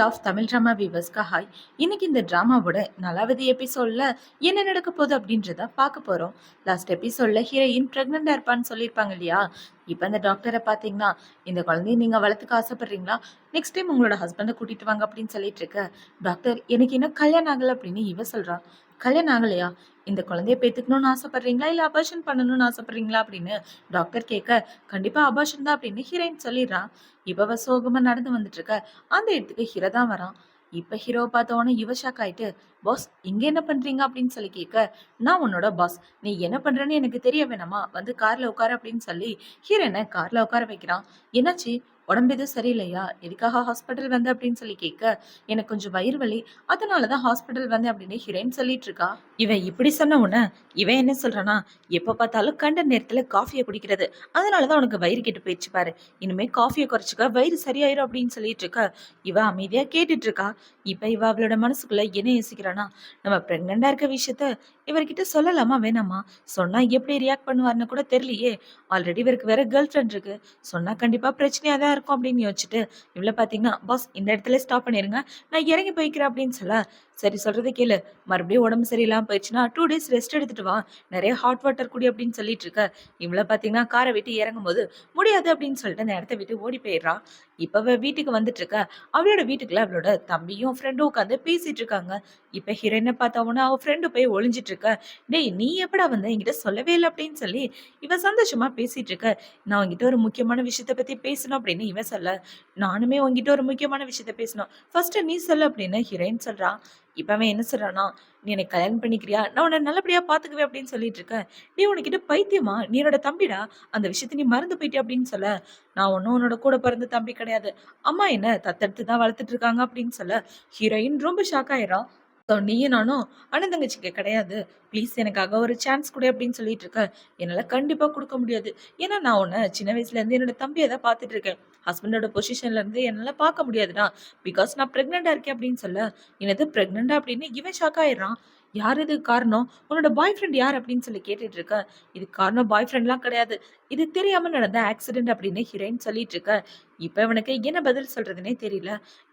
King of Tamil drama வீவர்ஸ்க்கு hi. இன்னைக்கு இந்த ட்ராமாவோட 4வது எபிசோட்ல என்ன நடக்க போகுது அப்படின்றத பார்க்க போறோம். லாஸ்ட் எபிசோட்ல ஹீரோயின் பிரெக்னெண்டா இருப்பான்னு சொல்லியிருப்பாங்க இல்லையா? இப்போ அந்த டாக்டரை பார்த்தீங்கன்னா, இந்த குழந்தைய நீங்க வளர்த்துக்க ஆசைப்படுறீங்களா? நெக்ஸ்ட் டைம் உங்களோட ஹஸ்பண்டை கூட்டிட்டு வாங்க அப்படின்னு சொல்லிட்டு இருக்க டாக்டர், எனக்கு இன்னும் கல்யாணம் ஆகலை அப்படின்னு இவ சொல்றா. கல்யாணம் ஆகலையா? இந்த குழந்தைய பெத்துக்கணும்னு ஆசைப்படுறீங்களா இல்ல அபார்ஷன் பண்ணணும்னு ஆசைப்படுறீங்களா அப்படின்னு டாக்டர் கேட்க, கண்டிப்பா அபார்ஷன் தான் அப்படின்னு ஹீரோயின் சொல்லிடுறான். இவ சோகமா நடந்து வந்துட்டு இருக்க அந்த இடத்துக்கு ஹீரோ தான் வரான். இப்ப ஹீரோவை பார்த்தவொடனே இவ ஷாக் ஆயிட்டு, பாஸ் இங்க என்ன பண்றீங்க அப்படின்னு சொல்லி கேட்க, நான் உன்னோட பாஸ், நீ என்ன பண்றேன்னு எனக்கு தெரிய வேணாமா, வந்து கார்ல உட்கார அப்படின்னு சொல்லி ஹீரோனை கார்ல உட்கார வைக்கிறான். என்னாச்சு, உடம்பு எதுவும் சரியில்லையா, எதுக்காக ஹாஸ்பிட்டல் வந்த அப்படின்னு சொல்லி கேட்க, எனக்கு கொஞ்சம் வயிறு வலி, அதனாலதான் ஹாஸ்பிட்டல் வந்தேன் அப்படின்னு ஹீரோயின் சொல்லிட்டு இருக்கா. இவன் இப்படி சொன்ன உடனே இவன் என்ன சொல்றானா, எப்ப பார்த்தாலும் கண்ட நேரத்துல காஃபியை குடிக்கிறது, அதனாலதான் உனக்கு வயிறு கெட்டு போயிடுச்சு பாரு, இனிமே காஃபியை குறைச்சிக்க, வயிறு சரியாயிரும் அப்படின்னு சொல்லிட்டு இருக்கா. இவ அமைதியா கேட்டுட்டு இருக்கா. இப்ப இவ அவளோட மனசுக்குள்ள என்ன யோசிக்கிறானா, நம்ம பிரெக்னண்டா இருக்க விஷயத்த இவர்கிட்ட சொல்லலாமா வேணாமா, சொன்னா எப்படி ரியாக்ட் பண்ணுவார்னு கூட தெரியலையே, ஆல்ரெடி இவருக்கு வேற கேர்ள் ஃப்ரெண்ட் இருக்கு, சொன்னா கண்டிப்பா பிரச்சனையா தான் இருக்கும் அப்படின்னு யோசிச்சுட்டு இவ்வளவு பாத்தீங்கன்னா, பாஸ் இந்த இடத்துல ஸ்டாப் பண்ணிருங்க, நான் இறங்கி போய்க்கிறேன் அப்படின்னு சொல்ல, சரி சொல்றதை கேளு, மறுபடியும் உடம்பு சரியில்லாம போயிடுச்சுன்னா 2 days ரெஸ்ட் எடுத்துட்டு வா, நிறைய ஹாட் வாட்டர் குடி அப்படின்னு சொல்லிட்டு இருக்க. இவ்வளவு பாத்தீங்கன்னா காரை விட்டு இறங்கும் போது முடியாது அப்படின்னு சொல்லிட்டு அந்த இடத்த விட்டு ஓடி போயிடுறா. இப்ப வீட்டுக்கு வந்துட்டு இருக்க. அவளோட வீட்டுக்குள்ள அவளோட தம்பியும் ஃப்ரெண்டும் உட்காந்து பேசிட்டு இருக்காங்க. இப்ப ஹீரோயினை பார்த்தவொன்னே அவ ஃப்ரெண்டு போய் ஒளிஞ்சிட்டு இருக்க. டேய் நீ எப்படா வந்த, என்கிட்ட சொல்லவே இல்லை அப்படின்னு சொல்லி இவ சந்தோஷமா பேசிட்டு இருக்க. நான் உங்ககிட்ட ஒரு முக்கியமான விஷயத்த பத்தி பேசணும் அப்படின்னு இவ சொல்ல, நானுமே உங்ககிட்ட ஒரு முக்கியமான விஷயத்த பேசணும், ஃபர்ஸ்ட் நீ சொல்லு அப்படின்னு ஹீரோயின் சொல்றா. இப்ப அவன் என்ன சொல்றானா, நீ எனக்கு கல்யாணம் பண்ணிக்கிறியா, நான் உன்னை நல்லபடியா பாத்துக்குவேன் அப்படின்னு சொல்லிட்டு இருக்க. நீ உனக்கிட்ட பைத்தியமா, நீ என்னோட தம்பிடா, அந்த விஷயத்த நீ மறந்து போயிட்டியா அப்படின்னு சொல்ல, நான் ஒன்னும் உன்னோட கூட பிறந்த தம்பி கிடையாது, அம்மா என்ன தத்தெடுத்து தான் வளர்த்துட்டு இருக்காங்க அப்படின்னு சொல்ல, ஹீரோயின் ரொம்ப ஷாக் ஆயிரா. நீயும் நானும் அண்ணன் தங்கச்சிக்கு கிடையாது, ப்ளீஸ் எனக்காக ஒரு சான்ஸ் கொடு அப்படின்னு சொல்லிட்டு இருக்க. என்னால கண்டிப்பா கொடுக்க முடியாது, ஏன்னா நான் உன்னை சின்ன வயசுல இருந்து என்னோட தம்பியை தான் பார்த்துட்டு இருக்கேன், ஹஸ்பண்டோட பொசிஷன்ல இருந்து என்னால பார்க்க முடியாதுடா, பிகாஸ் நான் பிரெக்னெண்டா இருக்கேன் அப்படின்னு சொல்ல, என்னது பிரெக்னெண்டா அப்படின்னு இவன் ஷாக் ஆயிடுறான். யார் இது காரணம், உன்னோட பாய் ஃப்ரெண்ட் யார் அப்படின்னு சொல்லி கேட்டுட்டு இருக்க. இது காரணம் பாய் ஃப்ரெண்ட்லாம் கிடையாது, இது தெரியாம நடந்த ஆக்சிடென்ட் அப்படின்னு ஹீரோயின் சொல்லிட்டு இருக்க. இப்ப இவனுக்கு என்ன பதில் சொல்றதுன்னே தெரியல.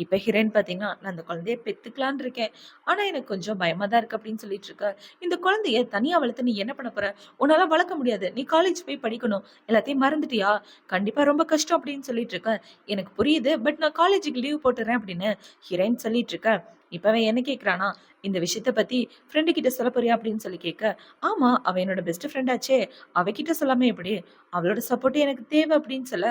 இப்ப ஹீரோயின் பாத்தீங்கன்னா, நான் அந்த குழந்தைய பெத்துக்கலான் இருக்கேன், ஆனா எனக்கு கொஞ்சம் பயமா தான் இருக்கு அப்படின்னு சொல்லிட்டு இருக்க. இந்த குழந்தைய தனியா வளர்த்து நீ என்ன பண்ண போற, உன்னால வளர்க்க முடியாது, நீ காலேஜ் போய் படிக்கணும், எல்லாத்தையும் மறந்துட்டியா, கண்டிப்பா ரொம்ப கஷ்டம் அப்படின்னு சொல்லிட்டு இருக்க. எனக்கு புரியுது, பட் நான் காலேஜுக்கு லீவ் போட்டுறேன் அப்படின்னு ஹீரோயின் சொல்லிட்டு இருக்க. இப்பவே என்ன கேக்குறானா, இந்த விஷயத்த பத்தி ஃப்ரெண்டு கிட்ட சொல்ல போறியா அப்படின்னு சொல்லி கேட்க, ஆமா அவ என்னோட பெஸ்ட் ஃப்ரெண்ட் ஆச்சே, அவகிட்ட சொல்லாம எப்படி, அவளோட சப்போர்ட் எனக்கு தேவை அப்படின்னு சொல்ல.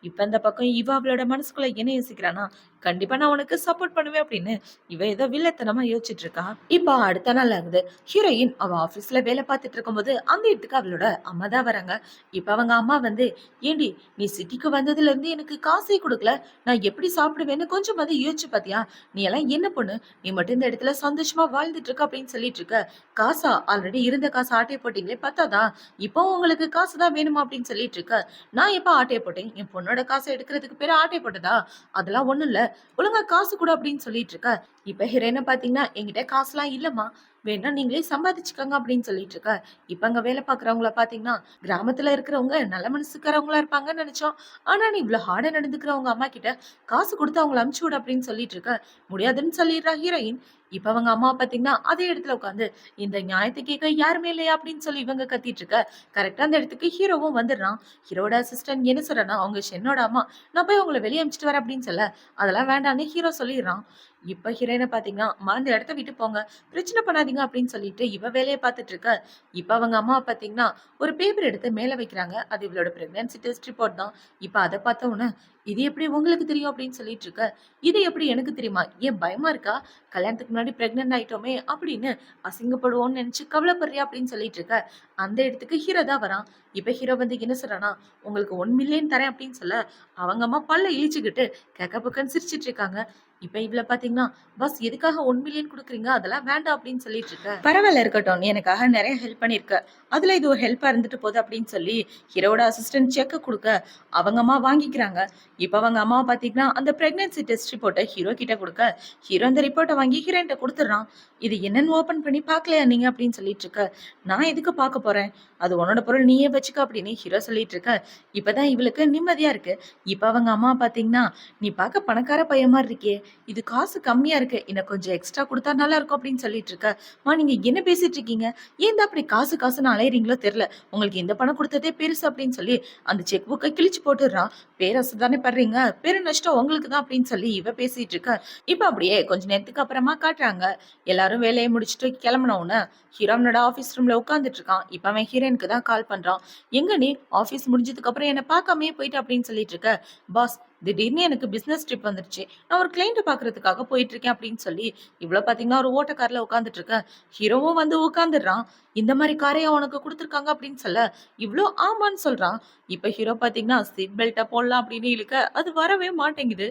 இப்ப இந்த பக்கம் இவ அவளோட மனசுக்குள்ள என்ன யோசிக்கிறானா, கண்டிப்பா நான் உனக்கு சப்போர்ட் பண்ணுவேன் அப்படின்னு இவ ஏதோ வில்லத்தனமா யோசிச்சுட்டு இருக்கா. இப்ப அடுத்த நாள் ஆகுது. ஹீரோயின் அவ ஆபீஸ்ல வேலை பார்த்துட்டு இருக்கும்போது அந்த இடத்துக்கு அவளோட அம்மா தான் வராங்க. இப்ப அவங்க அம்மா வந்து, ஏண்டி நீ சிட்டிக்கு வந்ததுல இருந்து எனக்கு காசே கொடுக்கல, நான் எப்படி சாப்பிடுவேன்னு கொஞ்சம் வந்து யோசிச்சு பாத்தியா, நீ எல்லாம் என்ன பொண்ணு, நீ மட்டும் இந்த இடத்துல சந்தோஷமா வாழ்ந்துட்டு இருக்க அப்படின்னு சொல்லிட்டு இருக்க, காசா, ஆல்ரெடி இருந்த காசு ஆட்டையை போட்டீங்களே பத்தாதா, இப்போ உங்களுக்கு காசு தான் வேணுமா அப்படின்னு சொல்லிட்டு இருக்க. நான் எப்ப ஆட்டையை போட்டேன், என் பொண்ணோட காசை எடுக்கிறதுக்கு பேரு ஆட்டை போட்டதா, அதெல்லாம் ஒண்ணும் இல்ல, ஒழுங்கா காசு கூட அப்படின்னு சொல்லிட்டு இருக்க. இப்ப ஹீரோயினை பாத்தீங்கன்னா, என்கிட்ட காசுலாம் இல்லம்மா, வேணா நீங்களே சம்பாதிச்சுக்கோங்க அப்படின்னு சொல்லிட்டு இருக்க. இப்ப அங்க வேலை பாக்குறவங்கள பாத்தீங்கன்னா, கிராமத்துல இருக்கிறவங்க நல்ல மனசுக்காரவங்களா இருப்பாங்கன்னு நினைச்சோம், ஆனா நீ இவ்வளவு ஹார்டா நடந்துக்கிறவங்க அம்மா கிட்ட காசு கொடுத்து அவங்களை அமுச்சு விடு அப்படின்னு சொல்லிட்டு இருக்க. முடியாதுன்னு சொல்லிடுறா ஹீரோயின். இப்ப அவங்க அம்மா பாத்தீங்கன்னா அதே இடத்துல உட்காந்து, இந்த நியாயத்தை கேட்க யாருமே இல்லையா அப்படின்னு சொல்லி இவங்க கத்திட்டு இருக்க. கரெக்டா அந்த இடத்துக்கு ஹீரோவும் வந்துடுறான். ஹீரோட அசிஸ்டன்ட் என்ன சொல்றனா, அவங்க ஷென்னோட அம்மா, நான் போய் உங்களை வெளியே அமிச்சிட்டு வரேன் அப்படின்னு சொல்ல, அதெல்லாம் வேண்டான்னு ஹீரோ சொல்லிடுறான். இப்ப ஹீரோயினை பாத்தீங்கன்னா, அம்மா அந்த இடத்த விட்டு போங்க, பிரச்சனை பண்ணாதீங்க அப்படின்னு சொல்லிட்டு இவ வேலையை பார்த்துட்டு இருக்க. இப்ப அவங்க அம்மா பாத்தீங்கன்னா ஒரு பேப்பர் எடுத்து மேல வைக்கிறாங்க, அது இவளோட பிரெக்னன்சி டெஸ்ட் ரிப்போர்ட் தான். இப்ப அதை பார்த்த உடனே, இது எப்படி உங்களுக்கு தெரியும் அப்படின்னு சொல்லிட்டு இருக்க. இது எப்படி எனக்கு தெரியுமா, ஏன் பயமா இருக்கா, கல்யாணத்துக்கு முன்னாடி பிரெக்னென்ட் ஆயிட்டோமே அப்படின்னு அசிங்கப்படுவோம்னு நினைச்சு கவலைப்படுறியா அப்படின்னு சொல்லிட்டு இருக்க. அந்த இடத்துக்கு ஹீரோ தான் வரான். இப்ப ஹீரோ வந்து என்ன சொல்றானா, உங்களுக்கு 1 மில்லியன் தரேன் அப்படின்னு சொல்ல, அவங்க அம்மா பல்ல இழிச்சுக்கிட்டு கேக்க பக்கன்னு சிரிச்சிட்டு இருக்காங்க. இப்ப இவ்வளவு பாத்தீங்கன்னா, பஸ் எதுக்காக 1 மில்லியன் கொடுக்குறீங்க, அதெல்லாம் வேண்டாம் அப்படின்னு சொல்லிட்டு இருக்க. பரவாயில்ல இருக்கட்டும், நீ எனக்காக நிறைய ஹெல்ப் பண்ணிருக்க, அதுல இது ஒரு ஹெல்ப்பா இருந்துட்டு போகுது அப்படின்னு சொல்லி ஹீரோட அசிஸ்டன்ட் செக் கொடுக்க அவங்க அம்மா வாங்கிக்கிறாங்க. இப்ப அவங்க அம்மா பாத்தீங்கன்னா அந்த பிரெக்னன்சி டெஸ்ட் ரிப்போர்ட்டை ஹீரோ கிட்ட கொடுக்க, ஹீரோ அந்த ரிப்போர்ட்டை வாங்கி ஹீரோயின்ட்ட கொடுத்துட்றான். இது என்னன்னு ஓபன் பண்ணி பாக்கலையா நீங்க அப்படின்னு சொல்லிட்டு இருக்க. நான் எதுக்கு பார்க்க போறேன், அது உன்னோட பொருள், நீயே வச்சுக்க அப்படின்னு ஹீரோ சொல்லிட்டு இருக்க. இப்பதான் இவளுக்கு நிம்மதியா இருக்கு. இப்ப அவங்க அம்மா பாத்தீங்கன்னா, நீ பார்க்க பணக்கார பையன் மாதிரி இருக்கே, இது காசு கம்மியா இருக்கு. இன்னும் கொஞ்சம் எக்ஸ்ட்ரா குடுத்தா நல்லா இருக்கும் அப்படின்னு சொல்லிட்டு இருக்க. நீங்க என்ன பேசிட்டு இருக்கீங்க? ஏன் தான் அப்படி காசு காசுன்னு அலையறீங்களோ தெரியல. உங்களுக்கு இந்த பணம் குடுத்ததே பெருசு அப்படின்னு சொல்லி அந்த செக் புக்க கிழிச்சு போட்டுடுறான். பேராசை தானே படுறீங்க. பெரு நஷ்டம் உங்களுக்கு தான் அப்படின்னு சொல்லி இவ பேசிட்டு இருக்க. இப்ப அப்படியே கொஞ்ச நேரத்துக்கு அப்புறமா காட்டுறாங்க. எல்லாரும் வேலையை முடிச்சுட்டு கிளம்பின உடனே ஹீரோனோட ஆபீஸ் ரூம்ல உட்கார்ந்துட்டு இருக்கான். இப்ப அவன் ஹீரோயினுக்கு தான் கால் பண்றான். எங்க நீ ஆபீஸ் முடிஞ்சதுக்கு அப்புறம் என்ன பார்க்காமயே போயிட்டு அப்படின்னு சொல்லிட்டு இருக்க. பாஸ், திடீர்னு எனக்கு பிசினஸ் ட்ரிப் வந்துருச்சு. நான் ஒரு கிளைண்ட் பாக்குறதுக்காக போயிட்டு இருக்கேன் அப்படின்னு சொல்லி இவ்வளவு பாத்தீங்கன்னா ஒரு ஓட்ட கார்ல உட்காந்துட்டு இருக்கேன். ஹீரோவும் வந்து உட்காந்துடுறான். இந்த மாதிரி காரையா உனக்கு கொடுத்துருக்காங்க அப்படின்னு சொல்ல இவ்வளோ ஆமான்னு சொல்றான். இப்ப ஹீரோ பாத்தீங்கன்னா சீட் பெல்ட்டை போடலாம் அப்படின்னு இழுக்க அது வரவே மாட்டேங்குது.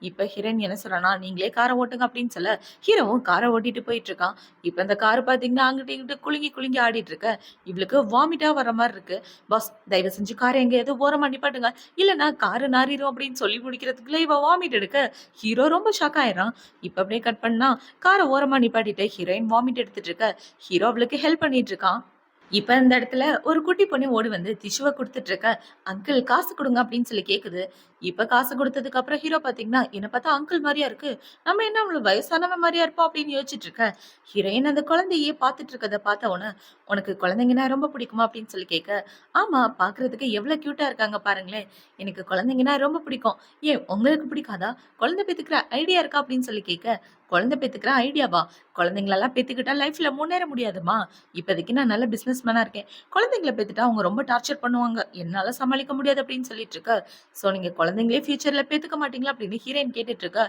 இப்ப ஹீரோயின் என்ன சொல்றானா, நீங்களே காரை ஓட்டுங்க அப்படின்னு சொல்ல ஹீரோவும் காரை ஓட்டிட்டு போயிட்டு இருக்கான். இப்ப இந்த கார் பாத்தீங்கன்னா அங்கிட்டு இங்கிட்டு குலுங்கி குலுங்கி ஆடிட்டு இருக்க. இவளுக்கு வாமிட்டா வர மாதிரி இருக்கு. பாஸ், தயவு செஞ்சு காரை எங்கேயாவது ஓரமா நிப்பாட்டுங்க, இல்லைன்னா காரு நாரிரும் அப்படின்னு சொல்லி முடிக்கிறதுக்குள்ள இவ வாமிட் எடுக்க ஹீரோ ரொம்ப ஷாக் ஆயிடுறான். இப்ப அப்படியே கட் பண்ணா காரை ஓரமா நிப்பாட்டிட்டு ஹீரோயின் வாமிட் எடுத்துட்டு இருக்க. ஹீரோ அவளுக்கு ஹெல்ப் பண்ணிட்டு இருக்கான். இப்ப இந்த இடத்துல ஒரு குட்டி பொண்ணு ஓடி வந்து டிஷ்யூவை கொடுத்துட்டு இருக்க. அங்கிள் காசு கொடுங்க அப்படின்னு சொல்லி கேக்குது. இப்ப காசு கொடுத்ததுக்கு அப்புறம் ஹீரோ பாத்தீங்கன்னா என்ன பார்த்தா அங்கிள் மாதிரியா இருக்கு. நம்ம என்ன அவ்வளவு வயசானவன் மாதிரியா இருப்போம் அப்படின்னு யோசிச்சுட்டு இருக்க. ஹீரோயின் அந்த குழந்தையே பார்த்துட்டு இருக்கத பார்த்த உடனே உனக்கு குழந்தைங்கன்னா ரொம்ப பிடிக்குமா அப்படின்னு சொல்லி கேட்க. ஆமா, பாக்குறதுக்கு எவ்வளவு கியூட்டா இருக்காங்க பாருங்களேன். எனக்கு குழந்தைங்கன்னா ரொம்ப பிடிக்கும். ஏன் உங்களுக்கு பிடிக்காதா? குழந்தை பெத்துக்கிற ஐடியா இருக்கா அப்படின்னு சொல்லி கேட்க. குழந்தை பெத்துக்கிற ஐடியாவா? குழந்தைங்களெல்லாம் பெத்துக்கிட்டா லைஃப்ல முன்னேற முடியாதுமா. இப்போதைக்கு நான் நல்ல பிசினஸ் மேனா இருக்கேன். குழந்தைங்களை பெத்துட்டா அவங்க ரொம்ப டார்ச்சர் பண்ணுவாங்க. என்னால சமாளிக்க முடியாது அப்படின்னு சொல்லிட்டு இருக்க. சோ நீங்க குழந்தைங்களே ஃபியூச்சர்ல பெத்துக்க மாட்டீங்களா அப்படின்னு ஹீரோயின் கேட்டுட்டு இருக்க.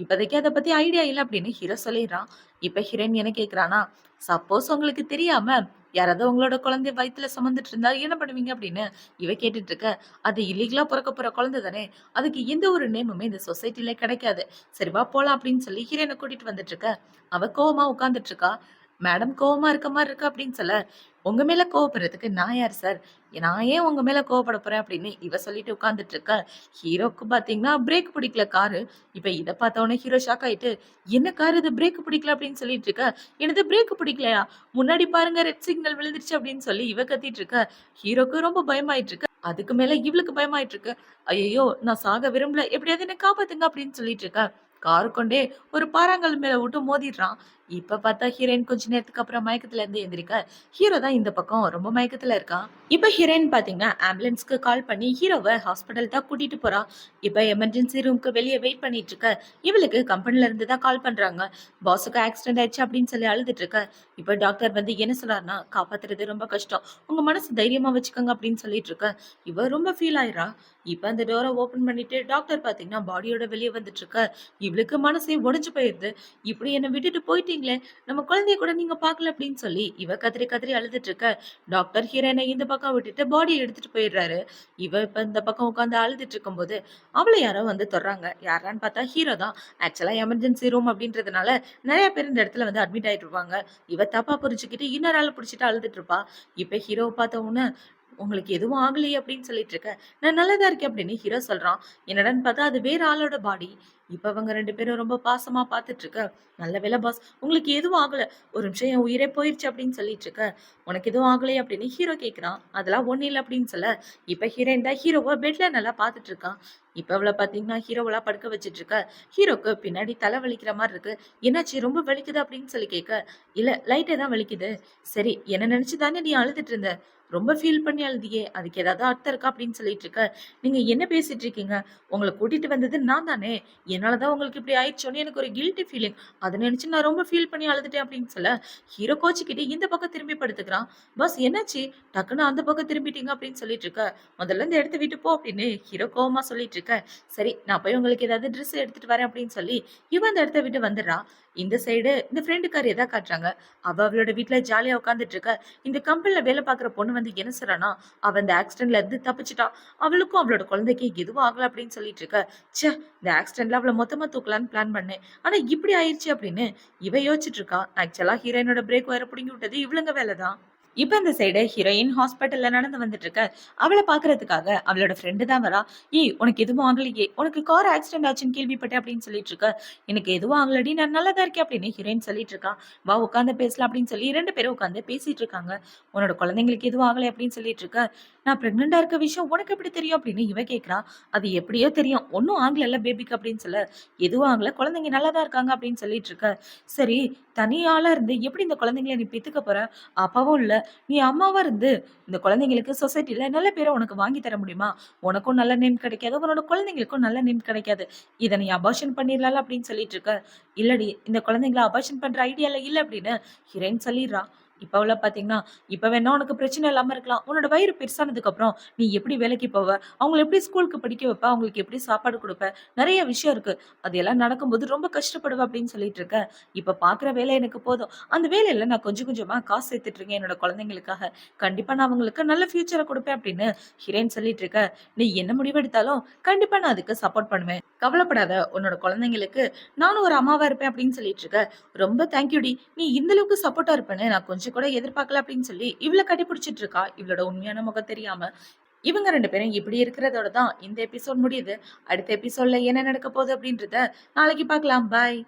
இப்போதைக்கு அதை பத்தி ஐடியா இல்லை அப்படின்னு ஹீரோ சொல்லிடுறான். இப்ப ஹீரோயின் என்ன கேக்குறானா, சப்போஸ் உங்களுக்கு தெரியாம யாராவது உங்களோட குழந்தைய வயித்துல சுமந்துட்டு இருந்தா என்ன பண்ணுவீங்க அப்படின்னு இவ கேட்டுட்டு இருக்க. அது இல்லீகலா பிறக்க போற குழந்தை தானே, அதுக்கு எந்த ஒரு நேமுமே இந்த சொசைட்டில கிடைக்காது. சரி வா போலாம் அப்படின்னு சொல்லி ஹீரோயினை கூட்டிட்டு வந்துட்டு இருக்க. அவ கோவமா உட்கார்ந்துட்டு இருக்கா. மேடம் கோவமா இருக்க மாதிரி இருக்கு அப்படின்னு சொல்ல, உங்க மேல கோவப்படுறதுக்கு நான் யார் சார்? நான் ஏன் உங்க மேல கோவப்பட போறேன் அப்படின்னு இவ சொல்லிட்டு உட்கார்ந்துட்டு இருக்க. ஹீரோக்கு பாத்தீங்கன்னா பிரேக் பிடிக்கல காரு. இப்ப இதை பார்த்த உடனே ஹீரோ ஷாக் ஆயிட்டு, என்ன கார் இது பிரேக் பிடிக்கல அப்படின்னு சொல்லிட்டு இருக்க. எனது பிரேக் பிடிக்கலையா? முன்னாடி பாருங்க ரெட் சிக்னல் விழுந்துருச்சு அப்படின்னு சொல்லி இவ கத்திட்டு இருக்க. ஹீரோக்கு ரொம்ப பயமாயிட்டு இருக்கு. அதுக்கு மேல இவளுக்கு பயமாயிட்டு இருக்கு. ஐயோ, நான் சாக விரும்பல, எப்படியாவது என்ன காப்பாத்துங்க அப்படின்னு சொல்லிட்டு இருக்க. காரு கொண்டே ஒரு பாறாங்கல் மேல விட்டு மோதிடுறான். இப்ப பார்த்தா ஹீரோயின் கொஞ்ச நேரத்துக்கு அப்புறம் மயக்கத்துல இருந்து எந்திரிக்க. ஹீரோ தான் இந்த பக்கம் ரொம்ப மயக்கத்துல இருக்கான். இப்ப ஹீரோயின் பாத்தீங்கன்னா ஆம்புலன்ஸ்க்கு கால் பண்ணி ஹீரோவை ஹாஸ்பிட்டல் தான் கூட்டிட்டு போறா. இப்ப எமர்ஜென்சி ரூம்க்கு வெளியே வெயிட் பண்ணிட்டு இருக்க. இவளுக்கு கம்பெனில இருந்து தான் கால் பண்றாங்க. பாஸுக்கு ஆக்சிடென்ட் ஆயிடுச்சு அப்படின்னு சொல்லி அழுதுட்டு இருக்க. இப்ப டாக்டர் வந்து என்ன சொல்றாருன்னா, காப்பாத்துறது ரொம்ப கஷ்டம், உங்க மனசு தைரியமா வச்சுக்கோங்க அப்படின்னு சொல்லிட்டு இருக்க. இவ ரொம்ப ஃபீல் ஆயிரா. இப்ப அந்த டோரை ஓபன் பண்ணிட்டு டாக்டர் பாத்தீங்கன்னா பாடியோட வெளியே வந்துட்டு இருக்க. இவளுக்கு மனசே உடைஞ்சு போயிருது. இப்படி என்னை விட்டுட்டு போயிட்டீங்களே, நம்ம குழந்தைய கூட நீங்க பாக்கல அப்படின்னு சொல்லி இவ கதறி கதறி அழுதுட்டு இருக்க. டாக்டர் ஹீரோயினை இந்த பக்கம் விட்டுட்டு பாடியை எடுத்துட்டு போயிடுறாரு. இவ இப்ப இந்த பக்கம் உட்காந்து அழுதுட்டு இருக்கும்போது அவளை யாரோ வந்து தொடுறாங்க. யாரான்னு பார்த்தா ஹீரோ தான். ஆக்சுவலா எமர்ஜென்சி ரூம் அப்படின்றதுனால நிறைய பேர் இந்த இடத்துல வந்து அட்மிட் ஆயிட்டு இருப்பாங்க. இவ தப்பா புரிஞ்சுக்கிட்டு இன்னொரு ஆள் பிடிச்சிட்டு அழுதுட்டு இருப்பா. இப்ப ஹீரோவை பார்த்த உடனே உங்களுக்கு எதுவும் ஆகலையே அப்படின்னு சொல்லிட்டு இருக்க. நான் நல்லதா இருக்கேன் அப்படின்னு ஹீரோ சொல்றான். என்னடான்னு பார்த்தா அது வேற ஆளோட பாடி. இப்ப அவங்க ரெண்டு பேரும் ரொம்ப பாசமா பார்த்துட்டு இருக்க. நல்ல வேலை பாஸ், உங்களுக்கு எதுவும் ஆகல, ஒரு நிமிஷம் என் உயிரே போயிருச்சு அப்படின்னு சொல்லிட்டு இருக்க. உனக்கு எதுவும் ஆகலையே அப்படின்னு ஹீரோ கேட்கிறான். அதெல்லாம் ஒண்ணு இல்லை அப்படின்னு சொல்ல இப்ப ஹீரோயின் தான் ஹீரோவை பெட்ல நல்லா பார்த்துட்டு இருக்கான். இப்ப அவளை பாத்தீங்கன்னா ஹீரோவெல்லாம் படுக்க வச்சிட்டு இருக்க. ஹீரோக்கு பின்னாடி தலை வலிக்கிற மாதிரி இருக்கு. என்னாச்சு, ரொம்ப வலிக்குது அப்படின்னு சொல்லி கேட்க. இல்ல, லைட்டே தான் வலிக்குது. சரி, என்ன நினைச்சு தானே நீ அழுதுட்டு இருந்த? ரொம்ப ஃபீல் பண்ணி அழுதியே, அதுக்கு ஏதாவது அர்த்தம் இருக்கா அப்படின்னு சொல்லிட்டு இருக்க. நீங்க என்ன பேசிட்டு இருக்கீங்க? உங்களை கூட்டிட்டு வந்தது நான் தானே. என்னாலதான் உங்களுக்கு இப்படி ஆயிடுச்சோன்னு எனக்கு ஒரு கில்ட்டி ஃபீலிங். அதை நினைச்சு நான் ரொம்ப ஃபீல் பண்ணி அழுதுட்டேன் அப்படின்னு சொல்ல ஹீரோ கோச்சிக்கிட்டு இந்த பக்கம் திரும்பி படுத்துக்கிறான். பஸ் என்னாச்சு, டக்குன்னு அந்த பக்கம் திரும்பிட்டீங்க அப்படின்னு சொல்லிட்டு இருக்க. முதல்ல இந்த இடத்த விட்டு போ அப்படின்னு ஹீரோ கோவமா சொல்லிட்டு இருக்க. சரி, நான் போய் உங்களுக்கு ஏதாவது ட்ரெஸ் எடுத்துட்டு வரேன் அப்படின்னு சொல்லி இவன் அந்த இடத்த விட்டு வந்துடுறான். இந்த சைடு இந்த ஃப்ரெண்டுக்காரி எதா காட்டுறாங்க. அவளோட வீட்டுல ஜாலியா உட்காந்துட்டு இருக்க. இந்த கம்பெனில வேலை பார்க்குற பொண்ணு வந்து என்ன சொல்றானா, அவ இந்த ஆக்சிடென்ட்ல இருந்து தப்பிச்சிட்டா, அவளுக்கும் அவளோட குழந்தைக்கு எதுவும் ஆகல அப்படின்னு சொல்லிட்டு இருக்க. ச்சே, இந்த ஆக்சிடென்ட்ல அவளை மொத்தமா தூக்கலான்னு பிளான் பண்ணேன், ஆனா இப்படி ஆயிடுச்சு அப்படின்னு இவ யோசிச்சுட்டு இருக்கா. ஆக்சுவலா ஹீரோயினோட பிரேக் வேற பிடிங்கி விட்டது இவளுங்க வேலைதான். இப்ப இந்த சைடு ஹீரோயின் ஹாஸ்பிட்டல்ல நடந்து வந்துட்டு இருக்க. அவள பாக்குறதுக்காக அவளோட ஃப்ரெண்டு தான் வரா. "ஏய் உனக்கு எதுவும் ஆகலையே? உனக்கு கார் ஆக்சிடென்ட் ஆச்சுன்னு கேள்விப்பட்டேன்" அப்படின்னு சொல்லிட்டு இருக்க. "எனக்கு எதுவும் ஆகலடி, நான் நல்லா தான் இருக்கேன்" அப்படின்னு ஹீரோயின் சொல்லிட்டு இருக்கா. "வா உட்கார்ந்து பேசலாம்" அப்படின்னு சொல்லி 2 பேரும் உட்கார்ந்து பேசிட்டு இருக்காங்க. "உன்னோட குழந்தைங்களுக்கு எதுவும் ஆகலை" அப்படின்னு சொல்லிட்டு இருக்க. "நான் பிரெக்னன்ட்டா இருக்க விஷயம் உனக்கு எப்படி தெரியும்?" அப்படின்னு இவ கேட்கிறா. "அது எப்படியோ தெரியும். ஒண்ணும் ஆகலல்ல பேபிக்கு" அப்படின்னு சொல்ல. "எதுவும் ஆகல. குழந்தைங்க நல்லா தான் இருக்காங்க" அப்படின்னு சொல்லிட்டு இருக்க. "சரி, தனி ஆளா இருந்து எப்படி இந்த குழந்தைங்கள நீ பெத்துக்க போற? அப்பாவும் இல்ல. நீ அம்மாவா இருந்து இந்த குழந்தைங்களுக்கு சொசைட்டில நல்ல பேர உனக்கு வாங்கி தர முடியுமா? உனக்கும் நல்ல நேம் கிடைக்காது. உன்னோட குழந்தைங்களுக்கும் நல்ல நேம் கிடைக்காது. இத நீ அபார்ஷன் பண்ணிரலாம்ல அப்படின்னு சொல்லிட்டு இருக்க. இல்லடி, இந்த குழந்தைங்கள அபார்ஷன் பண்ற ஐடியால இல்ல அப்படின்னு ஹீரோயின் சொல்லிர்றா. இப்போலாம் பார்த்தீங்கன்னா, இப்ப வேணா உனக்கு பிரச்சனை இல்லாம இருக்கலாம். உன்னோட வயிறு பெருசானதுக்கு அப்புறம் நீ எப்படி வேலைக்கு போவ? அவங்கள எப்படி ஸ்கூலுக்கு படிக்க வைப்ப? அவங்களுக்கு எப்படி சாப்பாடு குடுப்ப? நெறைய விஷயம் இருக்கு. அது எல்லாம் நடக்கும்போது ரொம்ப கஷ்டப்படுவ அப்படின்னு சொல்லிட்டு இருக்க. இப்ப பார்க்குற வேலை எனக்கு போதும். அந்த வேலையில நான் கொஞ்சம் கொஞ்சமா காசு சேர்த்துட்டு இருக்கேன் என்னோட குழந்தைங்களுக்காக. கண்டிப்பா நான் அவங்களுக்கு நல்ல ஃபியூச்சர குடுப்பேன் அப்படின்னு ஹீரோயின் சொல்லிட்டு இருக்க. நீ என்ன முடிவெடுத்தாலும் கண்டிப்பா நான் அதுக்கு சப்போர்ட் பண்ணுவேன். கவலைப்படாத. உன்னோட குழந்தைங்களுக்கு நானும் ஒரு அம்மாவா இருப்பேன் அப்படின்னு சொல்லிட்டு இருக்க. ரொம்ப தேங்க்யூ டி. நீ இந்த அளவுக்கு சப்போர்ட்டா இருப்பேன்னு நான் கொஞ்சம் கூட எதிர்பார்க்கல அப்படின்னு சொல்லி இவள கட்டிப்பிடிச்சிட்டு இருக்கா. இவளோட உண்மையான முகம் தெரியாம. இவங்க 2 பேரும் இப்படி இருக்கிறதோட தான் இந்த எபிசோட் முடியுது. அடுத்த எபிசோட்ல என்ன நடக்க போகுது அப்படின்றத நாளைக்கு பார்க்கலாம். பாய்.